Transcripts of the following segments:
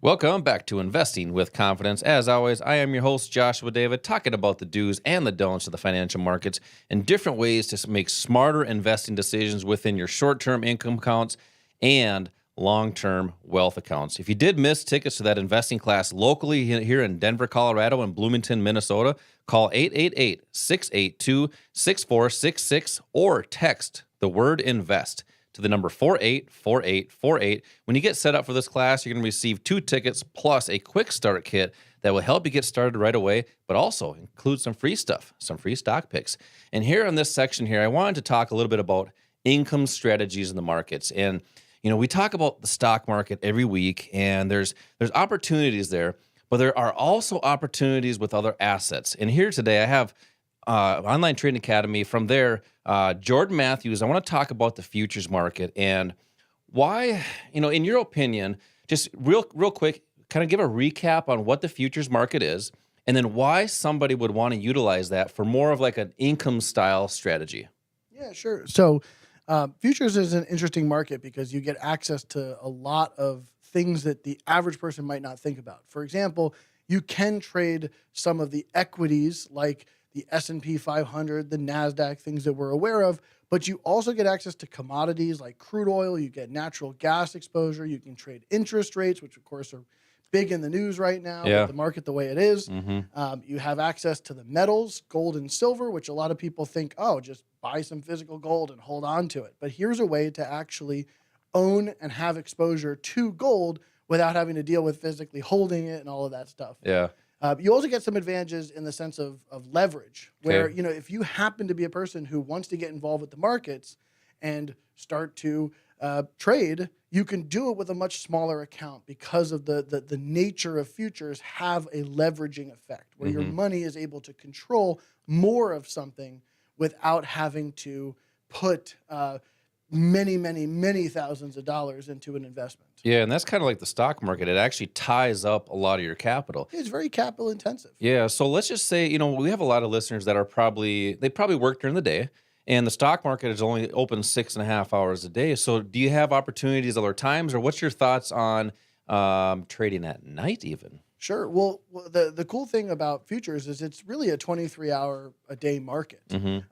Welcome back to Investing with Confidence. As always, I am your host, Joshua David, talking about the do's and the don'ts of the financial markets and different ways to make smarter investing decisions within your short-term income accounts and long-term wealth accounts. If you did miss tickets to that investing class locally here in Denver, Colorado, and Bloomington, Minnesota, call 888-682-6466 or text the word INVEST to the number 484848. When you get set up for this class, you're going to receive 2 tickets plus a quick start kit that will help you get started right away, but also include some free stuff, some free stock picks. And here in this section here, I wanted to talk a little bit about income strategies in the markets. And, we talk about the stock market every week, and there's opportunities there, but there are also opportunities with other assets. And here today, I have Online Trading Academy. From there, Jordan Matthews. I want to talk about the futures market and why, in your opinion, just real quick, kind of give a recap on what the futures market is, and then why somebody would want to utilize that for more of like an income style strategy. Yeah, sure. So futures is an interesting market because you get access to a lot of things that the average person might not think about. For example, you can trade some of the equities like the S&P 500, the NASDAQ, things that we're aware of, but you also get access to commodities like crude oil, you get natural gas exposure, you can trade interest rates, which of course are big in the news right now, with the market the way it is. You have access to the metals, gold and silver, which a lot of people think, oh, just buy some physical gold and hold on to it. But here's a way to actually own and have exposure to gold without having to deal with physically holding it and all of that stuff. Yeah. You also get some advantages in the sense of leverage, where, if you happen to be a person who wants to get involved with the markets and start to trade, you can do it with a much smaller account because of the nature of futures have a leveraging effect where your money is able to control more of something without having to put many thousands of dollars into an investment. Yeah, and that's kind of like the stock market. It actually ties up a lot of your capital. It's very capital intensive. Yeah, so let's just say, we have a lot of listeners that are they probably work during the day, and the stock market is only open 6.5 hours a day. So do you have opportunities other times, or what's your thoughts on trading at night even? Sure. Well, the cool thing about futures is it's really a 23-hour-a-day market.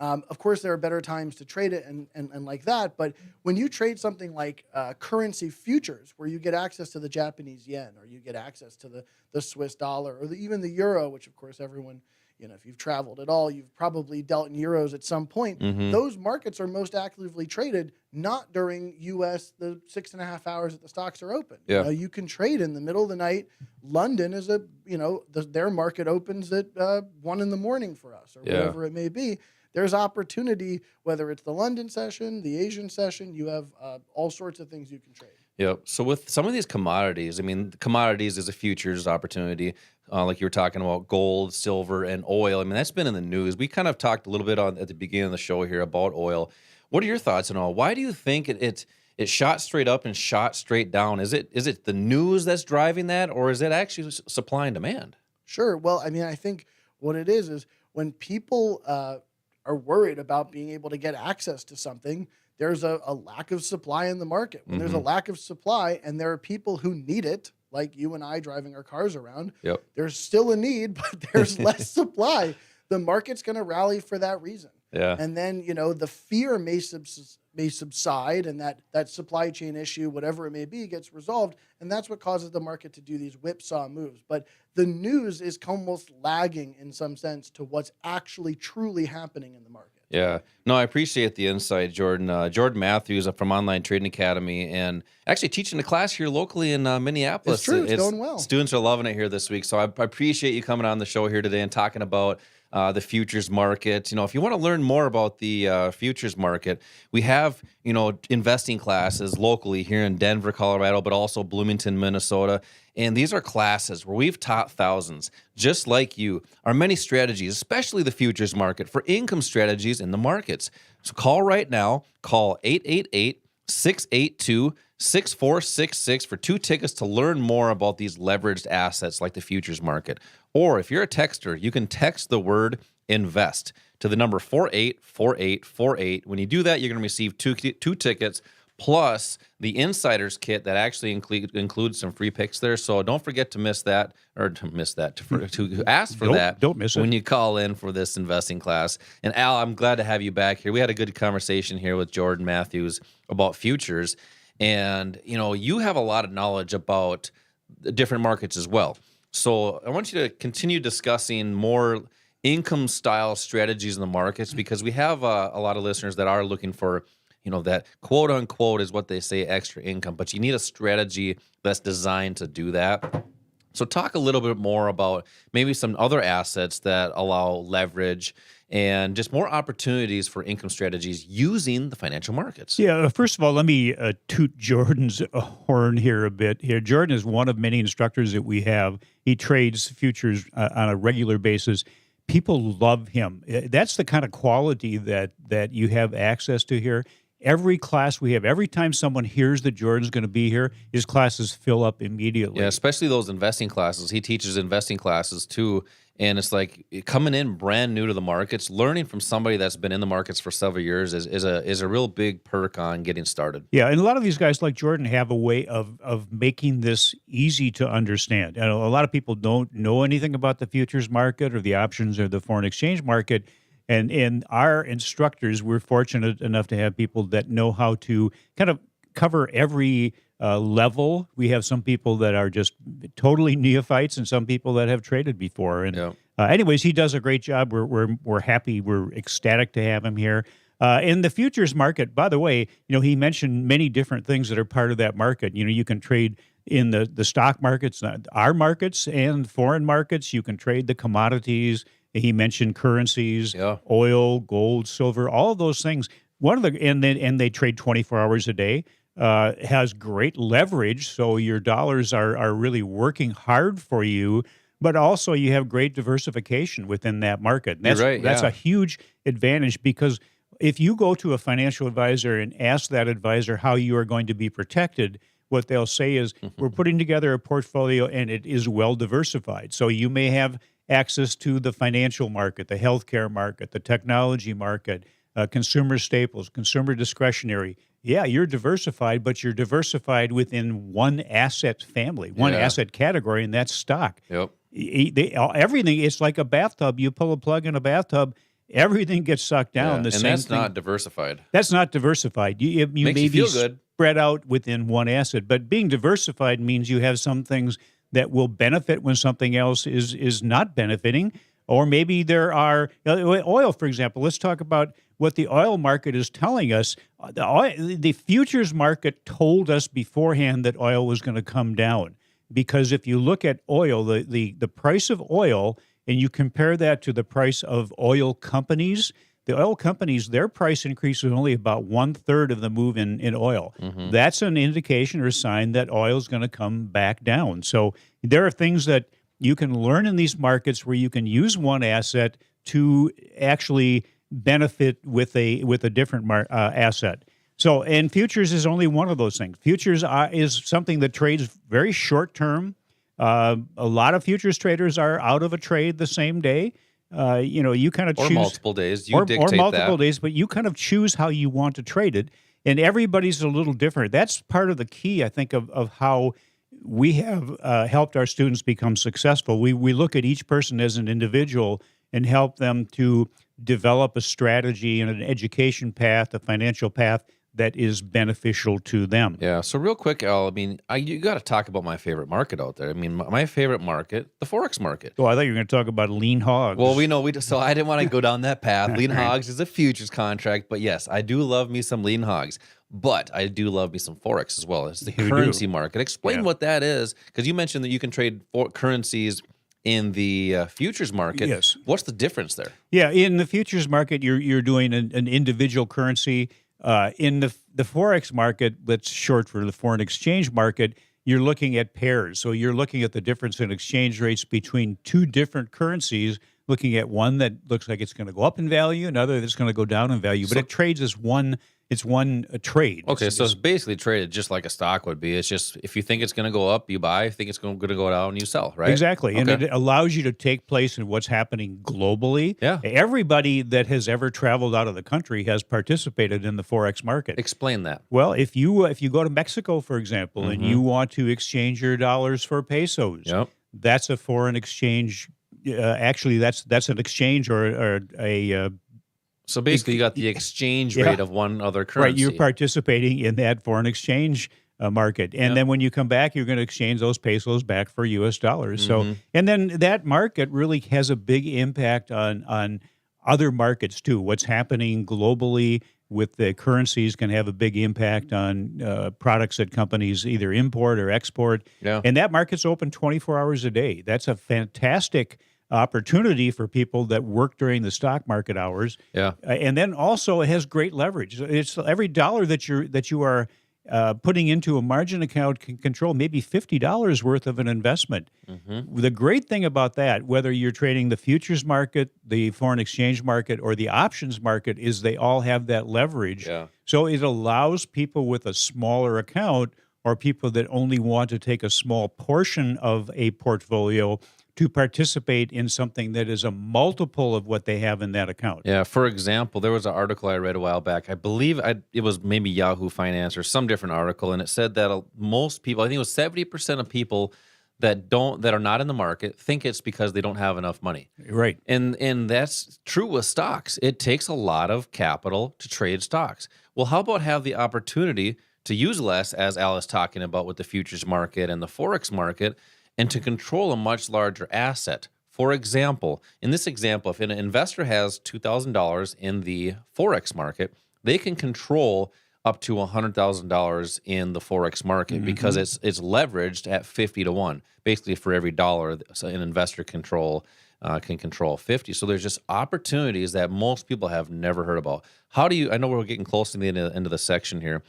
Of course, there are better times to trade it and like that. But when you trade something like currency futures, where you get access to the Japanese yen, or you get access to the Swiss dollar, or even the euro, which, of course, everyone, if you've traveled at all, you've probably dealt in euros at some point. Those markets are most actively traded not during the 6.5 hours that the stocks are open. Yeah. You can trade in the middle of the night. London is their market opens at 1 a.m. for us, or whatever it may be. There's opportunity, whether it's the London session, the Asian session, you have all sorts of things you can trade. Yep. So with some of these commodities, commodities is a futures opportunity, like you were talking about gold, silver, and oil. That's been in the news. We kind of talked a little bit at the beginning of the show here about oil. What are your thoughts on oil? Why do you think it shot straight up and shot straight down? Is it the news that's driving that, or is it actually supply and demand? Sure. Well, I think what it is when people are worried about being able to get access to something, there's a lack of supply in the market. When there's a lack of supply and there are people who need it, like you and I driving our cars around, there's still a need, but there's less supply. The market's going to rally for that reason. Yeah. And then, the fear may subside, and that supply chain issue, whatever it may be, gets resolved. And that's what causes the market to do these whipsaw moves. But the news is almost lagging in some sense to what's actually truly happening in the market. Yeah. No, I appreciate the insight, Jordan. Jordan Matthews from Online Trading Academy, and actually teaching a class here locally in Minneapolis. It's true. It's going well. Students are loving it here this week. So I appreciate you coming on the show here today and talking about the futures market. If you want to learn more about the futures market, we have, investing classes locally here in Denver, Colorado, but also Bloomington, Minnesota. And these are classes where we've taught thousands, just like you, our many strategies, especially the futures market, for income strategies in the markets. So call right now. Call 888-682-6466 for 2 tickets to learn more about these leveraged assets like the futures market. Or if you're a texter, you can text the word INVEST to the number 484848. When you do that, you're going to receive two tickets plus the Insiders kit that actually includes some free picks there. So don't forget to miss that, or to ask for that. Don't miss it when you call in for this investing class. And Al, I'm glad to have you back here. We had a good conversation here with Jordan Matthews about futures, and you have a lot of knowledge about the different markets as well. So I want you to continue discussing more income style strategies in the markets, because we have a lot of listeners that are looking for, that quote unquote is what they say, extra income, but you need a strategy that's designed to do that. So talk a little bit more about maybe some other assets that allow leverage and just more opportunities for income strategies using the financial markets. Yeah, first of all, let me toot Jordan's horn here a bit. Here, Jordan is one of many instructors that we have. He trades futures on a regular basis. People love him. That's the kind of quality that you have access to here. Every class we have, every time someone hears that Jordan's going to be here, his classes fill up immediately. Yeah, especially those investing classes. He teaches investing classes too. And it's like coming in brand new to the markets, learning from somebody that's been in the markets for several years is a real big perk on getting started. Yeah, and a lot of these guys like Jordan have a way of making this easy to understand. And a lot of people don't know anything about the futures market or the options or the foreign exchange market. And our instructors, we're fortunate enough to have people that know how to kind of cover every level. We have some people that are just totally neophytes and some people that have traded before. And anyways, he does a great job. We're happy. We're ecstatic to have him here. In the futures market, by the way, he mentioned many different things that are part of that market. You can trade in the stock markets, our markets and foreign markets. You can trade the commodities. He mentioned currencies, oil, gold, silver, all of those things. And they trade 24 hours a day. Has great leverage, so your dollars are really working hard for you, but also you have great diversification within that market. That's You're right, that's a huge advantage, because if you go to a financial advisor and ask that advisor how you are going to be protected, what they'll say is, we're putting together a portfolio and it is well diversified. So you may have access to the financial market, the healthcare market, the technology market, consumer staples, consumer discretionary. Yeah, you're diversified, but you're diversified within one asset family, one asset category, and that's stock. Yep. Everything, it's like a bathtub. You pull a plug in a bathtub, everything gets sucked down. And that's not diversified. That's not diversified. You Makes may you be feel good. spread out within one asset, but being diversified means you have some things that will benefit when something else is not benefiting. Or maybe there are oil, for example. Let's talk about what the oil market is telling us. The futures market told us beforehand that oil was going to come down, because if you look at oil, the price of oil, and you compare that to the price of oil companies, the oil companies, their price increase was only about 1/3 of the move in oil. Mm-hmm. That's an indication or a sign that oil is going to come back down. So there are things that you can learn in these markets where you can use one asset to actually benefit with a different asset. So, and futures is only one of those things. Futures is something that trades very short term. A lot of futures traders are out of a trade the same day. You kind of choose, or multiple days. You dictate or multiple that. days, but you kind of choose how you want to trade it. And everybody's a little different. That's part of the key, I think, of how we have helped our students become successful. We look at each person as an individual and help them to develop a strategy and an education path, a financial path that is beneficial to them. Yeah. So real quick, Al, you got to talk about my favorite market out there. My favorite market, the Forex market. Oh, I thought you were going to talk about lean hogs. Well, so I didn't want to go down that path. Lean hogs is a futures contract, but yes, I do love me some lean hogs. But I do love me some Forex as well. It's the currency market. Explain what that is, because you mentioned that you can trade currencies in the futures market. Yes. What's the difference there? Yeah, in the futures market, you're doing an individual currency. In the Forex market, that's short for the foreign exchange market, you're looking at pairs. So you're looking at the difference in exchange rates between two different currencies looking at one that looks like it's going to go up in value, another that's going to go down in value. But it trades as one. It's one trade. Okay, so it's basically traded just like a stock would be. It's just if you think it's going to go up, you buy. If you think it's going to go down, you sell, right? Exactly. Okay. And it allows you to take place in what's happening globally. Yeah. Everybody that has ever traveled out of the country has participated in the Forex market. Explain that. Well, if you go to Mexico, for example, and you want to exchange your dollars for pesos, Yep. that's a foreign exchange. Actually, that's an exchange or a So basically, you got the exchange Yeah. rate of one other currency. right. You're participating in that foreign exchange market, and then when you come back, you're going to exchange those pesos back for U.S. dollars. So, and then that market really has a big impact on other markets too. What's happening globally with the currencies can have a big impact on products that companies either import or export. Yeah. And that market's open 24 hours a day. That's a fantastic opportunity for people that work during the stock market hours. Yeah. And then also it has great leverage. It's every dollar that you are putting into a margin account can control maybe $50 worth of an investment. The great thing about that, whether you're trading the futures market, the foreign exchange market, or the options market, is they all have that leverage. Yeah. So it allows people with a smaller account or people that only want to take a small portion of a portfolio to participate in something that is a multiple of what they have in that account. Yeah. For example, there was an article I read a while back. I believe it was maybe Yahoo Finance or some different article, and it said that most people, I think it was 70% of people that are not in the market think it's because they don't have enough money. Right. And that's true with stocks. It takes a lot of capital to trade stocks. Well, how about have the opportunity to use less, as Al is talking about with the futures market and the Forex market, and to control a much larger asset? For example, in this example, if an investor has $2,000 in the Forex market, they can control up to $100,000 in the Forex market because it's leveraged at 50 to 1. Basically, for every dollar, so an investor can control 50. So there's just opportunities that most people have never heard about. How do you, I know we're getting close to the end of the section here.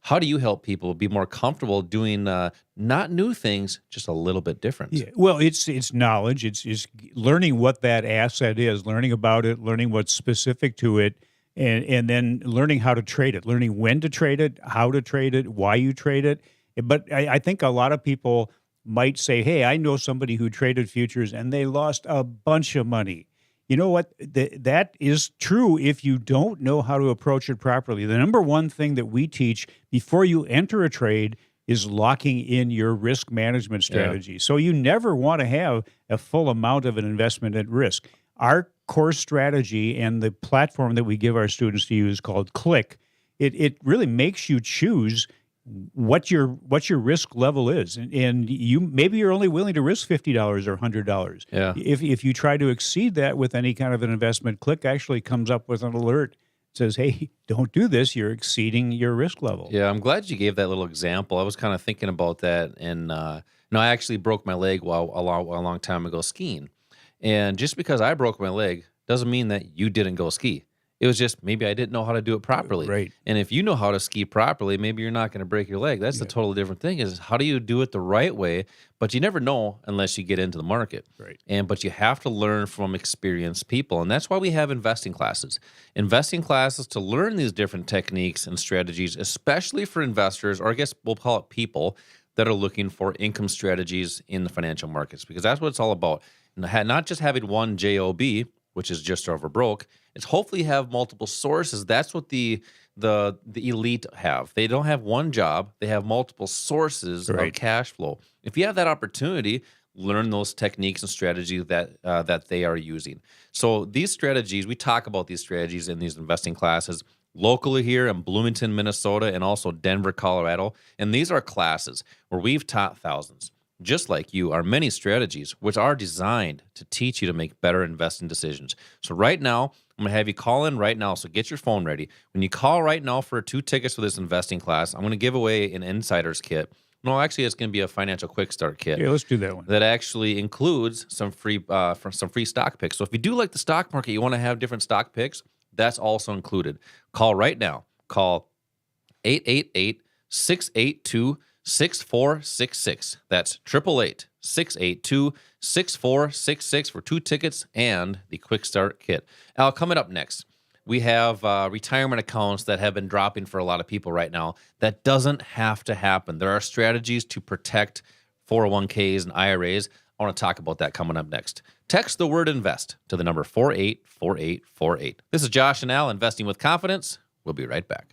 How do you help people be more comfortable doing not new things, just a little bit different? Yeah. Well, it's knowledge. It's learning what that asset is, learning about it, learning what's specific to it, and then learning how to trade it, learning when to trade it, how to trade it, why you trade it. But I think a lot of people might say, hey, I know somebody who traded futures and they lost a bunch of money. You know what? That is true if you don't know how to approach it properly. The number one thing that we teach before you enter a trade is locking in your risk management strategy. So you never want to have a full amount of an investment at risk. Our core strategy and the platform that we give our students to use called Click, it really makes you choose what your risk level is, and maybe you're only willing to risk $50 or $100. Yeah. If you try to exceed that with any kind of an investment, Click actually comes up with an alert. It says, hey, don't do this. You're exceeding your risk level. Yeah, I'm glad you gave that little example. I was kind of thinking about that, and I actually broke my leg a long time ago skiing, and just because I broke my leg doesn't mean that you didn't go ski. It was just maybe I didn't know how to do it properly. Right. And if you know how to ski properly, maybe you're not going to break your leg. That's a totally different thing. Is how do you do it the right way? But you never know unless you get into the market. Right. But you have to learn from experienced people. And that's why we have investing classes. Investing classes to learn these different techniques and strategies, especially for investors, or I guess we'll call it people that are looking for income strategies in the financial markets, because that's what it's all about. Not just having one job, which is just over broke. It's hopefully have multiple sources. That's what the elite have. They don't have one job. They have multiple sources of cash flow. If you have that opportunity, learn those techniques and strategies that they are using. So these strategies, we talk about these strategies in these investing classes locally here in Bloomington, Minnesota, and also Denver, Colorado. And these are classes where we've taught thousands, just like you, are many strategies which are designed to teach you to make better investing decisions. So right now, I'm going to have you call in right now, so get your phone ready. When you call right now for 2 tickets for this investing class, I'm going to give away an insider's kit. No, actually, it's going to be a financial quick start kit. Yeah, let's do that one. That actually includes some free stock picks. So if you do like the stock market, you want to have different stock picks, that's also included. Call right now. Call 888-682-6466. That's 682-6466 for 2 tickets and the Quick Start Kit. Al, coming up next, we have retirement accounts that have been dropping for a lot of people right now. That doesn't have to happen. There are strategies to protect 401ks and IRAs. I want to talk about that coming up next. Text the word INVEST to the number 484848. This is Josh and Al, Investing with Confidence. We'll be right back.